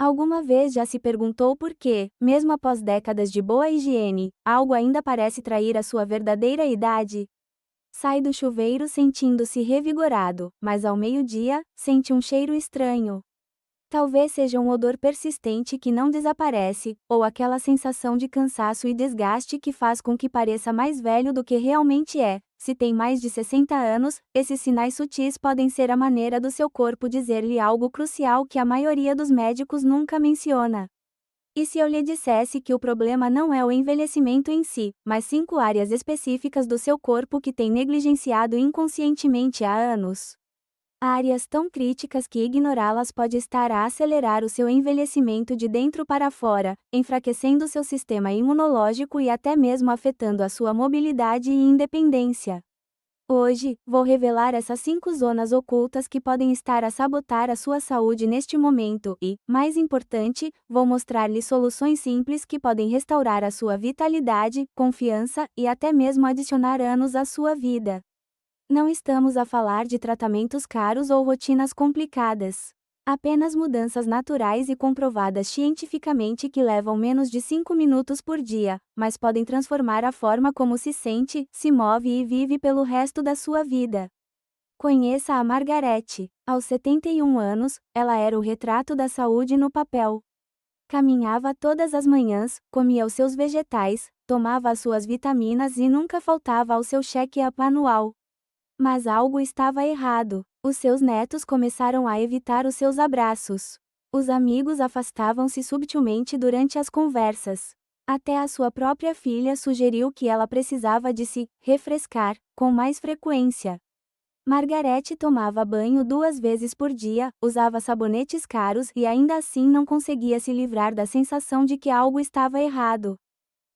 Alguma vez já se perguntou por que, mesmo após décadas de boa higiene, algo ainda parece trair a sua verdadeira idade? Sai do chuveiro sentindo-se revigorado, mas ao meio-dia, sente um cheiro estranho. Talvez seja um odor persistente que não desaparece, ou aquela sensação de cansaço e desgaste que faz com que pareça mais velho do que realmente é. Se tem mais de 60 anos, esses sinais sutis podem ser a maneira do seu corpo dizer-lhe algo crucial que a maioria dos médicos nunca menciona. E se eu lhe dissesse que o problema não é o envelhecimento em si, mas 5 áreas específicas do seu corpo que tem negligenciado inconscientemente há anos? Áreas tão críticas que ignorá-las pode estar a acelerar o seu envelhecimento de dentro para fora, enfraquecendo seu sistema imunológico e até mesmo afetando a sua mobilidade e independência. Hoje, vou revelar essas 5 zonas ocultas que podem estar a sabotar a sua saúde neste momento e, mais importante, vou mostrar-lhe soluções simples que podem restaurar a sua vitalidade, confiança e até mesmo adicionar anos à sua vida. Não estamos a falar de tratamentos caros ou rotinas complicadas. Apenas mudanças naturais e comprovadas cientificamente que levam menos de 5 minutos por dia, mas podem transformar a forma como se sente, se move e vive pelo resto da sua vida. Conheça a Margarete. Aos 71 anos, ela era o retrato da saúde no papel. Caminhava todas as manhãs, comia os seus vegetais, tomava as suas vitaminas e nunca faltava ao seu check-up anual. Mas algo estava errado. Os seus netos começaram a evitar os seus abraços. Os amigos afastavam-se subtilmente durante as conversas. Até a sua própria filha sugeriu que ela precisava de se refrescar com mais frequência. Margarete tomava banho 2 vezes por dia, usava sabonetes caros e ainda assim não conseguia se livrar da sensação de que algo estava errado.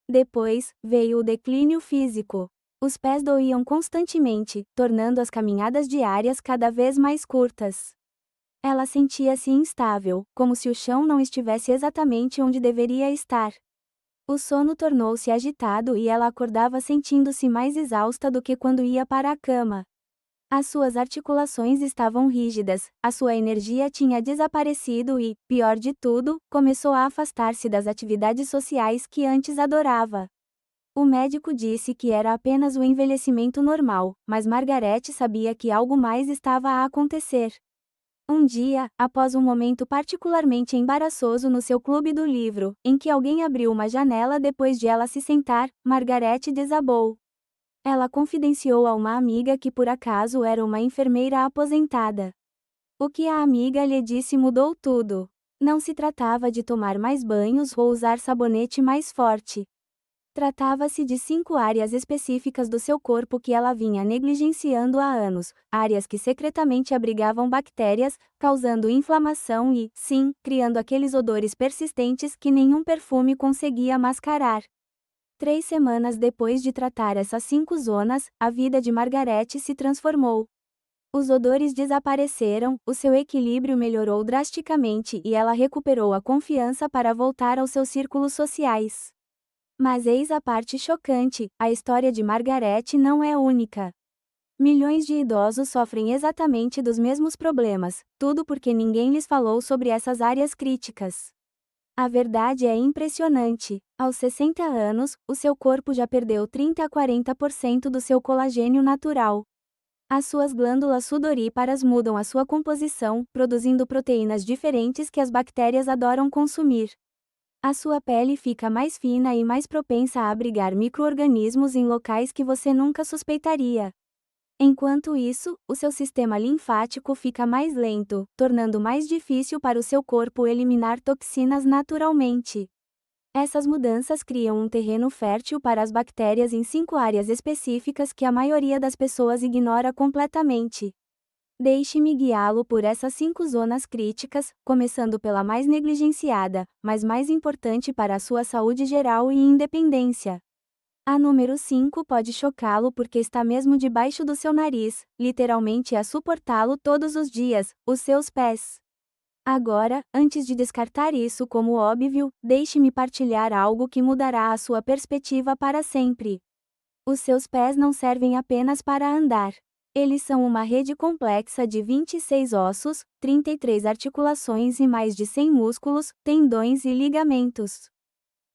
Depois, veio o declínio físico. Os pés doíam constantemente, tornando as caminhadas diárias cada vez mais curtas. Ela sentia-se instável, como se o chão não estivesse exatamente onde deveria estar. O sono tornou-se agitado e ela acordava sentindo-se mais exausta do que quando ia para a cama. As suas articulações estavam rígidas, a sua energia tinha desaparecido e, pior de tudo, começou a afastar-se das atividades sociais que antes adorava. O médico disse que era apenas o envelhecimento normal, mas Margarete sabia que algo mais estava a acontecer. Um dia, após um momento particularmente embaraçoso no seu clube do livro, em que alguém abriu uma janela depois de ela se sentar, Margarete desabou. Ela confidenciou a uma amiga que por acaso era uma enfermeira aposentada. O que a amiga lhe disse mudou tudo. Não se tratava de tomar mais banhos ou usar sabonete mais forte. Tratava-se de 5 áreas específicas do seu corpo que ela vinha negligenciando há anos, áreas que secretamente abrigavam bactérias, causando inflamação e, sim, criando aqueles odores persistentes que nenhum perfume conseguia mascarar. 3 semanas depois de tratar essas 5 zonas, a vida de Margarete se transformou. Os odores desapareceram, o seu equilíbrio melhorou drasticamente e ela recuperou a confiança para voltar aos seus círculos sociais. Mas eis a parte chocante, a história de Margarete não é única. Milhões de idosos sofrem exatamente dos mesmos problemas, tudo porque ninguém lhes falou sobre essas áreas críticas. A verdade é impressionante. Aos 60 anos, o seu corpo já perdeu 30 a 40% do seu colagênio natural. As suas glândulas sudoríparas mudam a sua composição, produzindo proteínas diferentes que as bactérias adoram consumir. A sua pele fica mais fina e mais propensa a abrigar micro-organismos em locais que você nunca suspeitaria. Enquanto isso, o seu sistema linfático fica mais lento, tornando mais difícil para o seu corpo eliminar toxinas naturalmente. Essas mudanças criam um terreno fértil para as bactérias em 5 áreas específicas que a maioria das pessoas ignora completamente. Deixe-me guiá-lo por essas 5 zonas críticas, começando pela mais negligenciada, mas mais importante para a sua saúde geral e independência. A número 5 pode chocá-lo porque está mesmo debaixo do seu nariz, literalmente a suportá-lo todos os dias, os seus pés. Agora, antes de descartar isso como óbvio, deixe-me partilhar algo que mudará a sua perspectiva para sempre. Os seus pés não servem apenas para andar. Eles são uma rede complexa de 26 ossos, 33 articulações e mais de 100 músculos, tendões e ligamentos.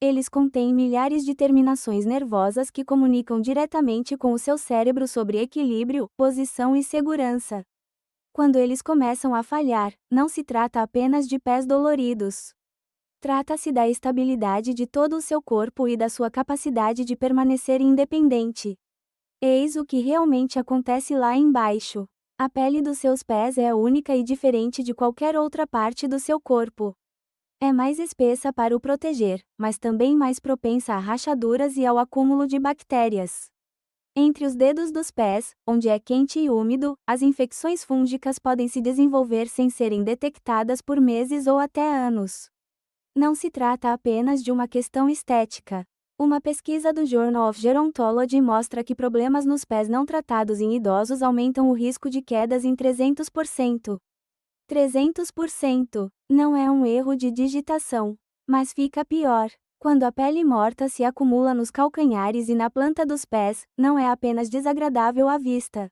Eles contêm milhares de terminações nervosas que comunicam diretamente com o seu cérebro sobre equilíbrio, posição e segurança. Quando eles começam a falhar, não se trata apenas de pés doloridos. Trata-se da estabilidade de todo o seu corpo e da sua capacidade de permanecer independente. Eis o que realmente acontece lá embaixo. A pele dos seus pés é única e diferente de qualquer outra parte do seu corpo. É mais espessa para o proteger, mas também mais propensa a rachaduras e ao acúmulo de bactérias. Entre os dedos dos pés, onde é quente e úmido, as infecções fúngicas podem se desenvolver sem serem detectadas por meses ou até anos. Não se trata apenas de uma questão estética. Uma pesquisa do Journal of Gerontology mostra que problemas nos pés não tratados em idosos aumentam o risco de quedas em 300%. 300%. Não é um erro de digitação. Mas fica pior. Quando a pele morta se acumula nos calcanhares e na planta dos pés, não é apenas desagradável à vista.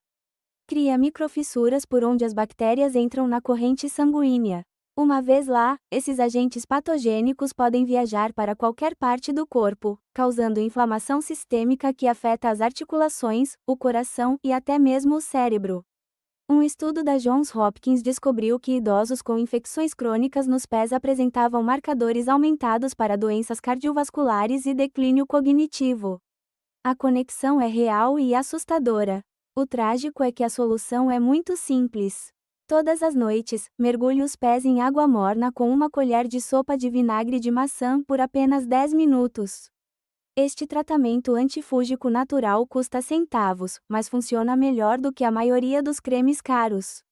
Cria microfissuras por onde as bactérias entram na corrente sanguínea. Uma vez lá, esses agentes patogênicos podem viajar para qualquer parte do corpo, causando inflamação sistêmica que afeta as articulações, o coração e até mesmo o cérebro. Um estudo da Johns Hopkins descobriu que idosos com infecções crônicas nos pés apresentavam marcadores aumentados para doenças cardiovasculares e declínio cognitivo. A conexão é real e assustadora. O trágico é que a solução é muito simples. Todas as noites, mergulhe os pés em água morna com uma colher de sopa de vinagre de maçã por apenas 10 minutos. Este tratamento antifúngico natural custa centavos, mas funciona melhor do que a maioria dos cremes caros.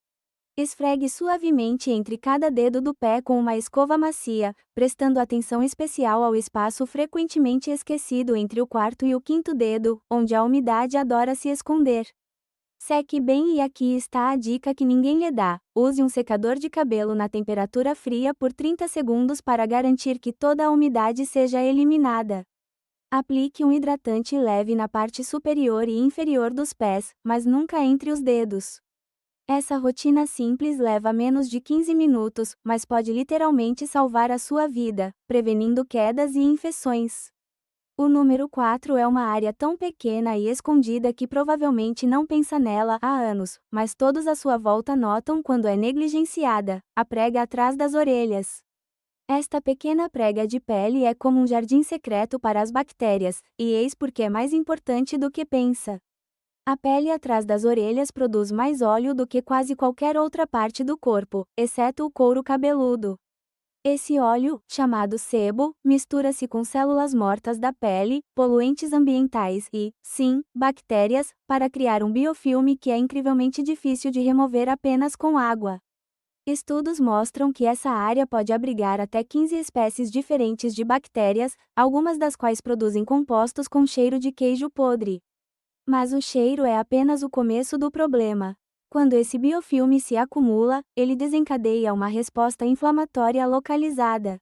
Esfregue suavemente entre cada dedo do pé com uma escova macia, prestando atenção especial ao espaço frequentemente esquecido entre o quarto e o quinto dedo, onde a umidade adora se esconder. Seque bem e aqui está a dica que ninguém lhe dá: use um secador de cabelo na temperatura fria por 30 segundos para garantir que toda a umidade seja eliminada. Aplique um hidratante leve na parte superior e inferior dos pés, mas nunca entre os dedos. Essa rotina simples leva menos de 15 minutos, mas pode literalmente salvar a sua vida, prevenindo quedas e infecções. O número 4 é uma área tão pequena e escondida que provavelmente não pensa nela há anos, mas todos à sua volta notam quando é negligenciada: a prega atrás das orelhas. Esta pequena prega de pele é como um jardim secreto para as bactérias, e eis porque é mais importante do que pensa. A pele atrás das orelhas produz mais óleo do que quase qualquer outra parte do corpo, exceto o couro cabeludo. Esse óleo, chamado sebo, mistura-se com células mortas da pele, poluentes ambientais e, sim, bactérias, para criar um biofilme que é incrivelmente difícil de remover apenas com água. Estudos mostram que essa área pode abrigar até 15 espécies diferentes de bactérias, algumas das quais produzem compostos com cheiro de queijo podre. Mas o cheiro é apenas o começo do problema. Quando esse biofilme se acumula, ele desencadeia uma resposta inflamatória localizada.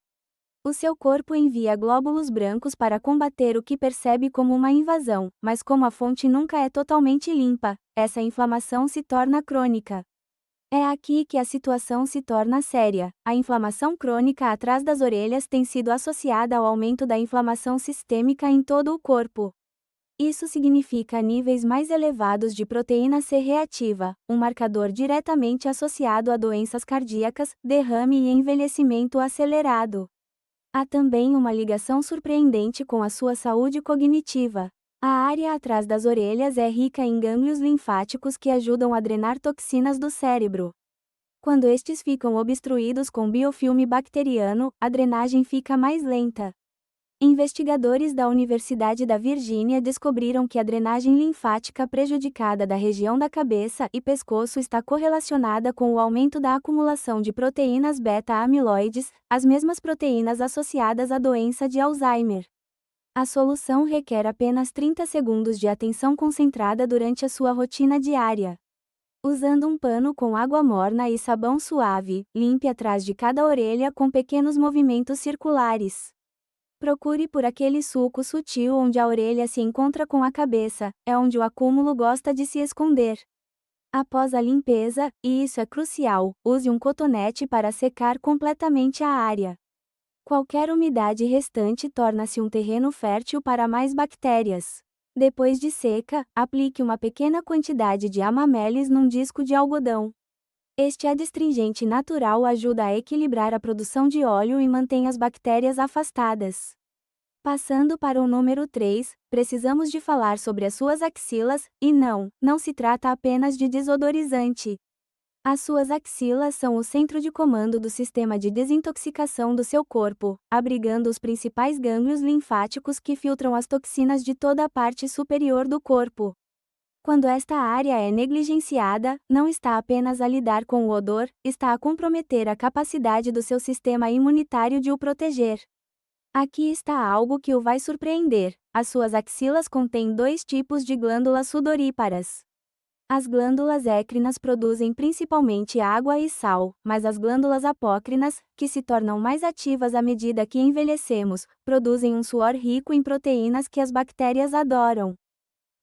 O seu corpo envia glóbulos brancos para combater o que percebe como uma invasão, mas como a fonte nunca é totalmente limpa, essa inflamação se torna crônica. É aqui que a situação se torna séria. A inflamação crônica atrás das orelhas tem sido associada ao aumento da inflamação sistêmica em todo o corpo. Isso significa níveis mais elevados de proteína C reativa, um marcador diretamente associado a doenças cardíacas, derrame e envelhecimento acelerado. Há também uma ligação surpreendente com a sua saúde cognitiva. A área atrás das orelhas é rica em gânglios linfáticos que ajudam a drenar toxinas do cérebro. Quando estes ficam obstruídos com biofilme bacteriano, a drenagem fica mais lenta. Investigadores da Universidade da Virgínia descobriram que a drenagem linfática prejudicada da região da cabeça e pescoço está correlacionada com o aumento da acumulação de proteínas beta-amiloides, as mesmas proteínas associadas à doença de Alzheimer. A solução requer apenas 30 segundos de atenção concentrada durante a sua rotina diária. Usando um pano com água morna e sabão suave, limpe atrás de cada orelha com pequenos movimentos circulares. Procure por aquele sulco sutil onde a orelha se encontra com a cabeça, é onde o acúmulo gosta de se esconder. Após a limpeza, e isso é crucial, use um cotonete para secar completamente a área. Qualquer umidade restante torna-se um terreno fértil para mais bactérias. Depois de seca, aplique uma pequena quantidade de amamelis num disco de algodão. Este adstringente natural ajuda a equilibrar a produção de óleo e mantém as bactérias afastadas. Passando para o número 3, precisamos de falar sobre as suas axilas, e não se trata apenas de desodorizante. As suas axilas são o centro de comando do sistema de desintoxicação do seu corpo, abrigando os principais gânglios linfáticos que filtram as toxinas de toda a parte superior do corpo. Quando esta área é negligenciada, não está apenas a lidar com o odor, está a comprometer a capacidade do seu sistema imunitário de o proteger. Aqui está algo que o vai surpreender: as suas axilas contêm dois tipos de glândulas sudoríparas. As glândulas écrinas produzem principalmente água e sal, mas as glândulas apócrinas, que se tornam mais ativas à medida que envelhecemos, produzem um suor rico em proteínas que as bactérias adoram.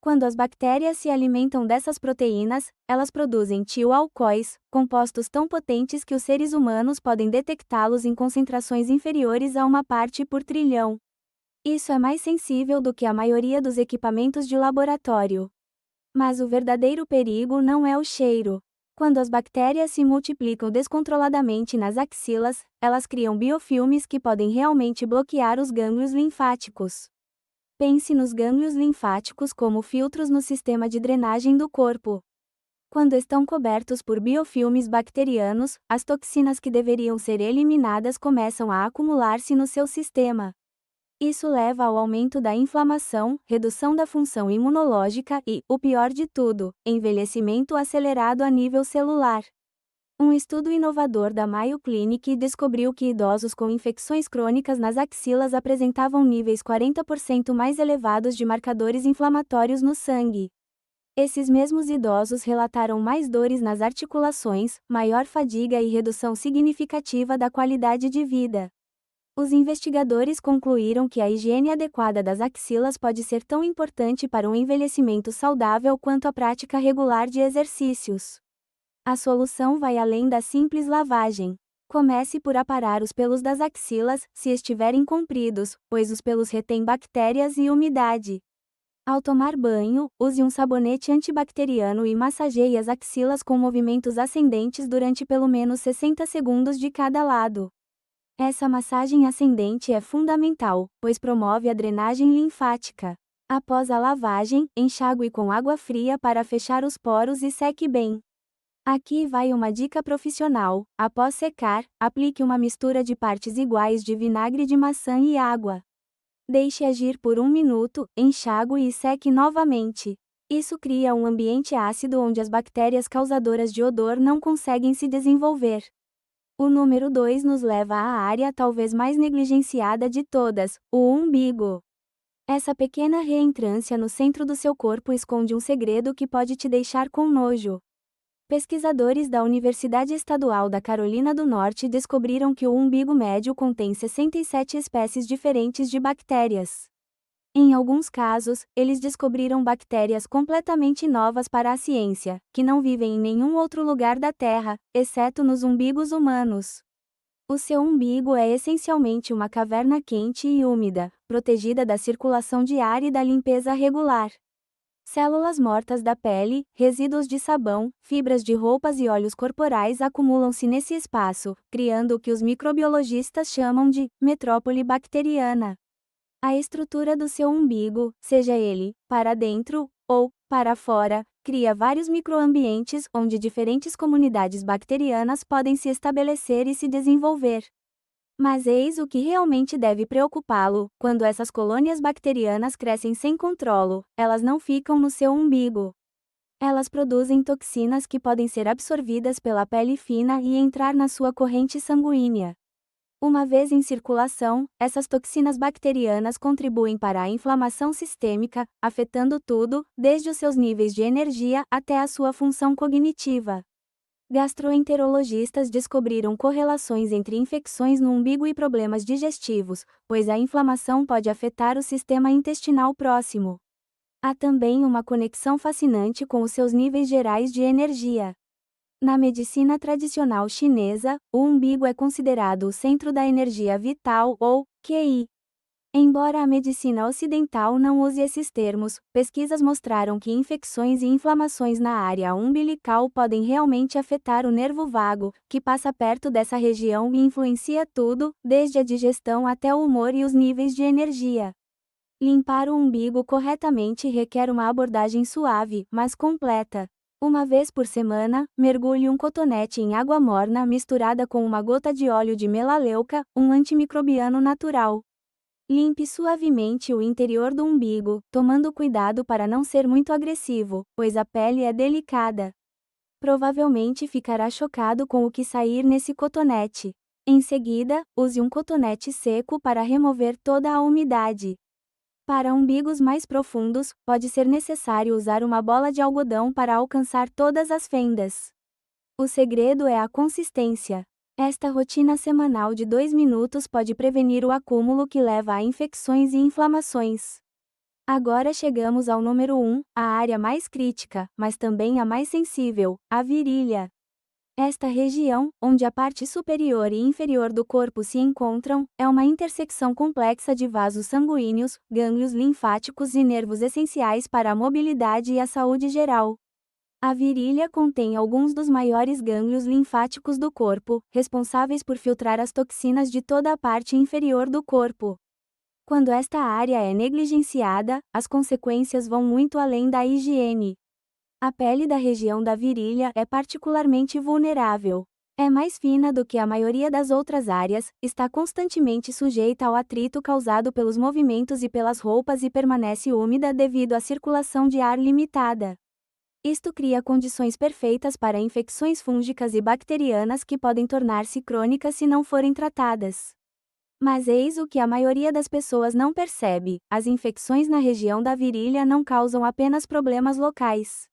Quando as bactérias se alimentam dessas proteínas, elas produzem tioalcoóis, compostos tão potentes que os seres humanos podem detectá-los em concentrações inferiores a 1 part/trilhão. Isso é mais sensível do que a maioria dos equipamentos de laboratório. Mas o verdadeiro perigo não é o cheiro. Quando as bactérias se multiplicam descontroladamente nas axilas, elas criam biofilmes que podem realmente bloquear os gânglios linfáticos. Pense nos gânglios linfáticos como filtros no sistema de drenagem do corpo. Quando estão cobertos por biofilmes bacterianos, as toxinas que deveriam ser eliminadas começam a acumular-se no seu sistema. Isso leva ao aumento da inflamação, redução da função imunológica e, o pior de tudo, envelhecimento acelerado a nível celular. Um estudo inovador da Mayo Clinic descobriu que idosos com infecções crônicas nas axilas apresentavam níveis 40% mais elevados de marcadores inflamatórios no sangue. Esses mesmos idosos relataram mais dores nas articulações, maior fadiga e redução significativa da qualidade de vida. Os investigadores concluíram que a higiene adequada das axilas pode ser tão importante para um envelhecimento saudável quanto a prática regular de exercícios. A solução vai além da simples lavagem. Comece por aparar os pelos das axilas, se estiverem compridos, pois os pelos retêm bactérias e umidade. Ao tomar banho, use um sabonete antibacteriano e massageie as axilas com movimentos ascendentes durante pelo menos 60 segundos de cada lado. Essa massagem ascendente é fundamental, pois promove a drenagem linfática. Após a lavagem, enxague com água fria para fechar os poros e seque bem. Aqui vai uma dica profissional: após secar, aplique uma mistura de partes iguais de vinagre de maçã e água. Deixe agir por 1 minuto, enxague e seque novamente. Isso cria um ambiente ácido onde as bactérias causadoras de odor não conseguem se desenvolver. O número 2 nos leva à área talvez mais negligenciada de todas, o umbigo. Essa pequena reentrância no centro do seu corpo esconde um segredo que pode te deixar com nojo. Pesquisadores da Universidade Estadual da Carolina do Norte descobriram que o umbigo médio contém 67 espécies diferentes de bactérias. Em alguns casos, eles descobriram bactérias completamente novas para a ciência, que não vivem em nenhum outro lugar da Terra, exceto nos umbigos humanos. O seu umbigo é essencialmente uma caverna quente e úmida, protegida da circulação de ar e da limpeza regular. Células mortas da pele, resíduos de sabão, fibras de roupas e óleos corporais acumulam-se nesse espaço, criando o que os microbiologistas chamam de metrópole bacteriana. A estrutura do seu umbigo, seja ele para dentro ou para fora, cria vários microambientes onde diferentes comunidades bacterianas podem se estabelecer e se desenvolver. Mas eis o que realmente deve preocupá-lo: quando essas colônias bacterianas crescem sem controlo, elas não ficam no seu umbigo. Elas produzem toxinas que podem ser absorvidas pela pele fina e entrar na sua corrente sanguínea. Uma vez em circulação, essas toxinas bacterianas contribuem para a inflamação sistêmica, afetando tudo, desde os seus níveis de energia até a sua função cognitiva. Gastroenterologistas descobriram correlações entre infecções no umbigo e problemas digestivos, pois a inflamação pode afetar o sistema intestinal próximo. Há também uma conexão fascinante com os seus níveis gerais de energia. Na medicina tradicional chinesa, o umbigo é considerado o centro da energia vital ou QI. Embora a medicina ocidental não use esses termos, pesquisas mostraram que infecções e inflamações na área umbilical podem realmente afetar o nervo vago, que passa perto dessa região e influencia tudo, desde a digestão até o humor e os níveis de energia. Limpar o umbigo corretamente requer uma abordagem suave, mas completa. Uma vez por semana, mergulhe um cotonete em água morna misturada com uma gota de óleo de melaleuca, um antimicrobiano natural. Limpe suavemente o interior do umbigo, tomando cuidado para não ser muito agressivo, pois a pele é delicada. Provavelmente ficará chocado com o que sair nesse cotonete. Em seguida, use um cotonete seco para remover toda a umidade. Para umbigos mais profundos, pode ser necessário usar uma bola de algodão para alcançar todas as fendas. O segredo é a consistência. Esta rotina semanal de 2 minutos pode prevenir o acúmulo que leva a infecções e inflamações. Agora chegamos ao número 1, a área mais crítica, mas também a mais sensível, a virilha. Esta região, onde a parte superior e inferior do corpo se encontram, é uma intersecção complexa de vasos sanguíneos, gânglios linfáticos e nervos essenciais para a mobilidade e a saúde geral. A virilha contém alguns dos maiores gânglios linfáticos do corpo, responsáveis por filtrar as toxinas de toda a parte inferior do corpo. Quando esta área é negligenciada, as consequências vão muito além da higiene. A pele da região da virilha é particularmente vulnerável. É mais fina do que a maioria das outras áreas, está constantemente sujeita ao atrito causado pelos movimentos e pelas roupas e permanece úmida devido à circulação de ar limitada. Isto cria condições perfeitas para infecções fúngicas e bacterianas que podem tornar-se crônicas se não forem tratadas. Mas eis o que a maioria das pessoas não percebe: as infecções na região da virilha não causam apenas problemas locais.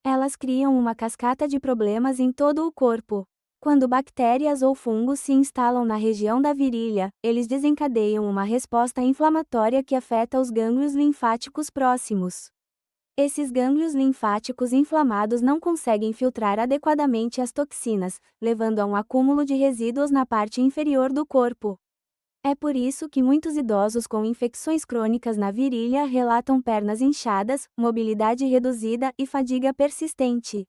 Elas criam uma cascata de problemas em todo o corpo. Quando bactérias ou fungos se instalam na região da virilha, eles desencadeiam uma resposta inflamatória que afeta os gânglios linfáticos próximos. Esses gânglios linfáticos inflamados não conseguem filtrar adequadamente as toxinas, levando a um acúmulo de resíduos na parte inferior do corpo. É por isso que muitos idosos com infecções crônicas na virilha relatam pernas inchadas, mobilidade reduzida e fadiga persistente.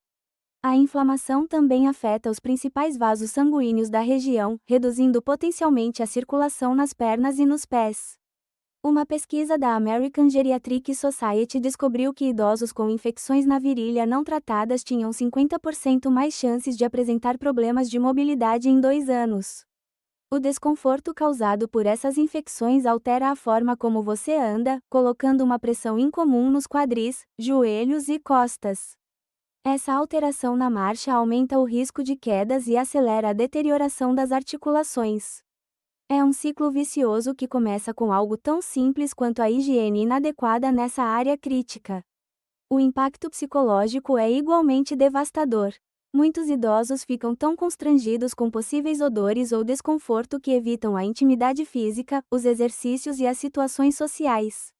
A inflamação também afeta os principais vasos sanguíneos da região, reduzindo potencialmente a circulação nas pernas e nos pés. Uma pesquisa da American Geriatric Society descobriu que idosos com infecções na virilha não tratadas tinham 50% mais chances de apresentar problemas de mobilidade em 2 anos. O desconforto causado por essas infecções altera a forma como você anda, colocando uma pressão incomum nos quadris, joelhos e costas. Essa alteração na marcha aumenta o risco de quedas e acelera a deterioração das articulações. É um ciclo vicioso que começa com algo tão simples quanto a higiene inadequada nessa área crítica. O impacto psicológico é igualmente devastador. Muitos idosos ficam tão constrangidos com possíveis odores ou desconforto que evitam a intimidade física, os exercícios e as situações sociais.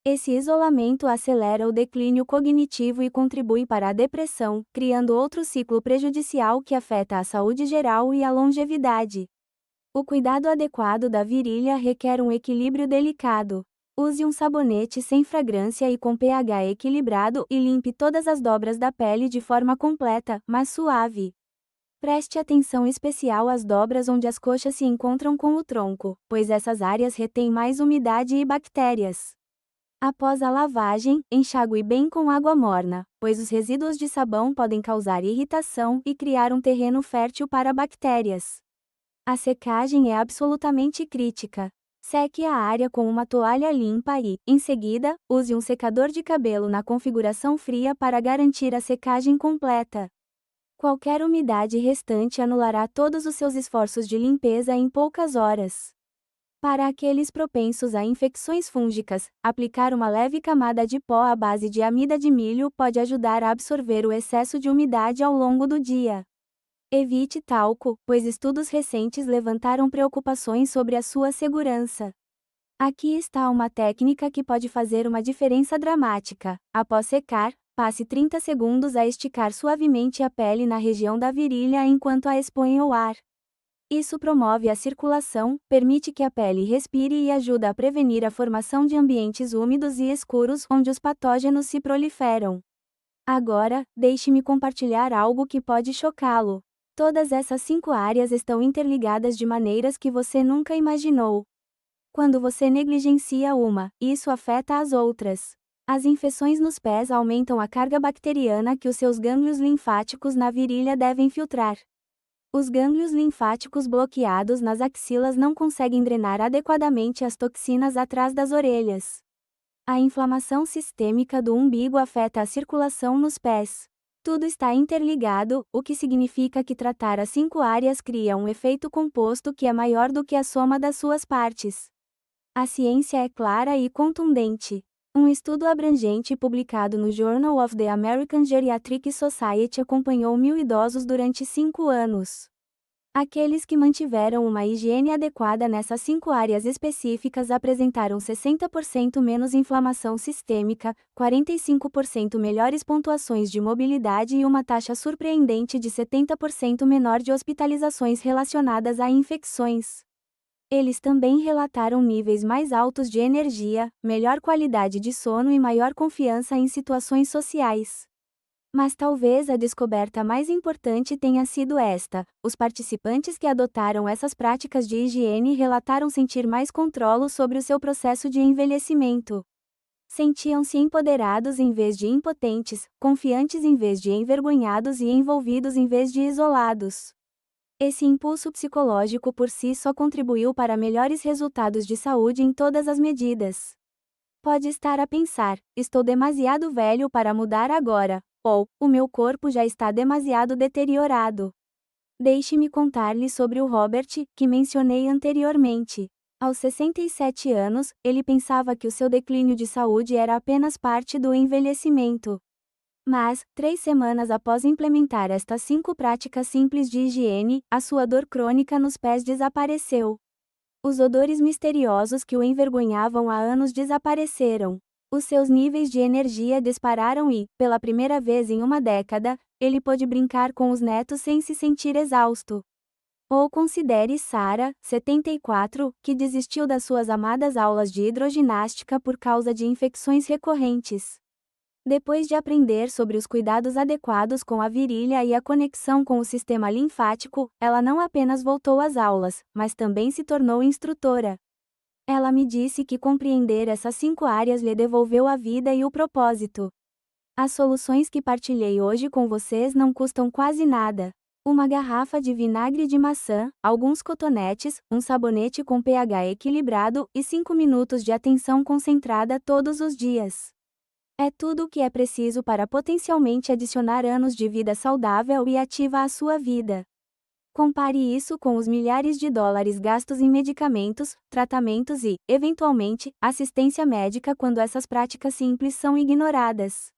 Esse isolamento acelera o declínio cognitivo e contribui para a depressão, criando outro ciclo prejudicial que afeta a saúde geral e a longevidade. O cuidado adequado da virilha requer um equilíbrio delicado. Use um sabonete sem fragrância e com pH equilibrado e limpe todas as dobras da pele de forma completa, mas suave. Preste atenção especial às dobras onde as coxas se encontram com o tronco, pois essas áreas retêm mais umidade e bactérias. Após a lavagem, enxague bem com água morna, pois os resíduos de sabão podem causar irritação e criar um terreno fértil para bactérias. A secagem é absolutamente crítica. Seque a área com uma toalha limpa e, em seguida, use um secador de cabelo na configuração fria para garantir a secagem completa. Qualquer umidade restante anulará todos os seus esforços de limpeza em poucas horas. Para aqueles propensos a infecções fúngicas, aplicar uma leve camada de pó à base de amida de milho pode ajudar a absorver o excesso de umidade ao longo do dia. Evite talco, pois estudos recentes levantaram preocupações sobre a sua segurança. Aqui está uma técnica que pode fazer uma diferença dramática. Após secar, passe 30 segundos a esticar suavemente a pele na região da virilha enquanto a expõe ao ar. Isso promove a circulação, permite que a pele respire e ajuda a prevenir a formação de ambientes úmidos e escuros onde os patógenos se proliferam. Agora, deixe-me compartilhar algo que pode chocá-lo. Todas essas 5 áreas estão interligadas de maneiras que você nunca imaginou. Quando você negligencia uma, isso afeta as outras. As infecções nos pés aumentam a carga bacteriana que os seus gânglios linfáticos na virilha devem filtrar. Os gânglios linfáticos bloqueados nas axilas não conseguem drenar adequadamente as toxinas atrás das orelhas. A inflamação sistêmica do umbigo afeta a circulação nos pés. Tudo está interligado, o que significa que tratar as 5 áreas cria um efeito composto que é maior do que a soma das suas partes. A ciência é clara e contundente. Um estudo abrangente publicado no Journal of the American Geriatric Society acompanhou 1.000 idosos durante 5 anos. Aqueles que mantiveram uma higiene adequada nessas 5 áreas específicas apresentaram 60% menos inflamação sistêmica, 45% melhores pontuações de mobilidade e uma taxa surpreendente de 70% menor de hospitalizações relacionadas a infecções. Eles também relataram níveis mais altos de energia, melhor qualidade de sono e maior confiança em situações sociais. Mas talvez a descoberta mais importante tenha sido esta: os participantes que adotaram essas práticas de higiene relataram sentir mais controle sobre o seu processo de envelhecimento. Sentiam-se empoderados em vez de impotentes, confiantes em vez de envergonhados e envolvidos em vez de isolados. Esse impulso psicológico por si só contribuiu para melhores resultados de saúde em todas as medidas. Pode estar a pensar: estou demasiado velho para mudar agora, ou o meu corpo já está demasiado deteriorado. Deixe-me contar-lhe sobre o Robert, que mencionei anteriormente. Aos 67 anos, ele pensava que o seu declínio de saúde era apenas parte do envelhecimento. Mas, 3 semanas após implementar estas 5 práticas simples de higiene, a sua dor crônica nos pés desapareceu. Os odores misteriosos que o envergonhavam há anos desapareceram. Os seus níveis de energia dispararam e, pela primeira vez em uma década, ele pôde brincar com os netos sem se sentir exausto. Ou considere Sarah, 74, que desistiu das suas amadas aulas de hidroginástica por causa de infecções recorrentes. Depois de aprender sobre os cuidados adequados com a virilha e a conexão com o sistema linfático, ela não apenas voltou às aulas, mas também se tornou instrutora. Ela me disse que compreender essas 5 áreas lhe devolveu a vida e o propósito. As soluções que partilhei hoje com vocês não custam quase nada. Uma garrafa de vinagre de maçã, alguns cotonetes, um sabonete com pH equilibrado e 5 minutos de atenção concentrada todos os dias. É tudo o que é preciso para potencialmente adicionar anos de vida saudável e ativa à sua vida. Compare isso com os milhares de dólares gastos em medicamentos, tratamentos e, eventualmente, assistência médica quando essas práticas simples são ignoradas.